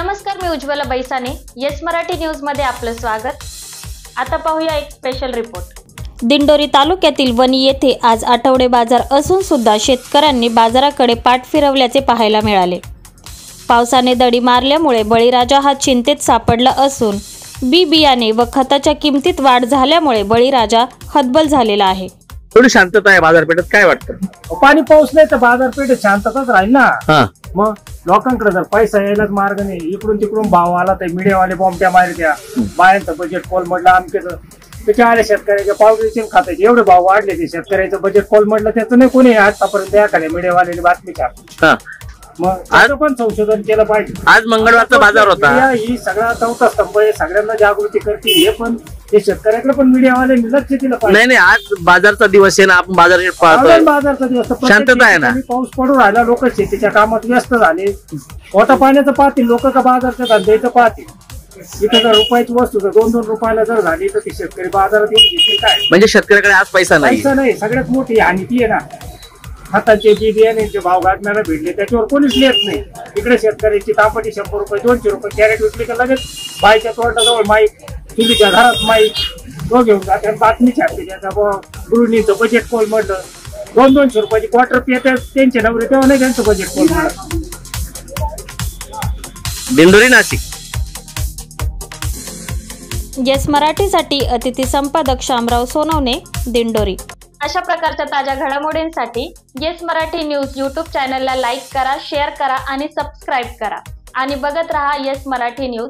नमस्कार, मी Ujjwala बैसाने. Yes Marathi news मध्ये आपलं स्वागत. आता पाहूया एक स्पेशल रिपोर्ट. दिंडोरी तालुक्यातील वणी येथे आज आठवडे बाजार असून सुद्धा शेतकऱ्यांनी बाजाराकडे पाठ फिरवल्याचे पाहायला मिळाले. पावसाने दडी मारल्यामुळे बळीराजा हा चिंतेत सापडला असून बी बियाणे व खताच्या किमतीत वाढ झाल्यामुळे बळीराजा हतबल झालेला आहे. थोडी शांतता आहे बाजारपेठेत, काय वाटतं? पाणी पाऊस नाही तर बाजारपेठेत शांतताच राहील ना. मग लोकांकडे जर पैसा यायलाच मार्ग नाही, इकडून तिकडून भाव आला तर मीडियावाले बॉम्ब्या मारत्या, बायांचं बजेट कोलमडलं आमच्याच त्याच्या आल्या शेतकऱ्याच्या पावडरीचे खात्याचे एवढे भाव वाढले ते शेतकऱ्याचं बजेट कोलमडलं त्याचं नाही कोणी आतापर्यंत एखाद्या मीडियावाल्याने बातमी छापली. मग त्याचं पण संशोधन केलं पाहिजे. आज मंगळवारचा बाजार होता. ही सगळा चौथा स्तंभ आहे, सगळ्यांना जागृती करते. हे पण हे शेतकऱ्याकडे पण मीडियावाले लक्ष दिलं पाहिजे. नाही आज बाजारचा दिवस आहे ना, आपण बाजारपेठ पाहतोय. बाजारचा दिवस शांतता आहे ना. पाऊस पडून राहिला, लोक शेतीच्या कामात व्यस्त झाले. पोटा पाण्याचं पाहतील लोक का बाजारच्या धंद्याचं पाहतील. इथं जर रुपयाची वस्तू जर 2-2 रुपयाला जर झाली तर ती शेतकरी बाजारात येऊन घेतील काय? म्हणजे शेतकऱ्याकडे आज पैसा नाही. सगळ्यात मोठी हानी ती आहे ना. खताचे बी बियाण्यांचे भाव गाठण्याला भेटले त्याच्यावर कोणीच लिहित नाही. इकडे शेतकऱ्याची तांबटी 100 रुपये 200 रुपये कॅरेट विकली तर लगेच बाईच्या तोंडाजवळ माईक, चुलीच्या घरात माईक तो घेऊन जाते. बातमी छापते त्याचा गृहिणीचं बजेट कोलमडलं. 200-200 रुपयाची क्वार्टर पितात त्यांचे नवरे, तेव्हा नाही त्यांचं बजेट कोलमडलं. दिंडोरी नाशिक. येस मराठीसाठी अतिथी संपादक शामराव सोनवणे, दिंडोरी. अशा प्रकारच्या ताज्या घडामोडींसाठी येस मराठी न्यूज यूट्यूब चॅनलला लाईक करा, शेअर करा आणि सबस्क्राईब करा आणि बघत रहा येस मराठी न्यूज.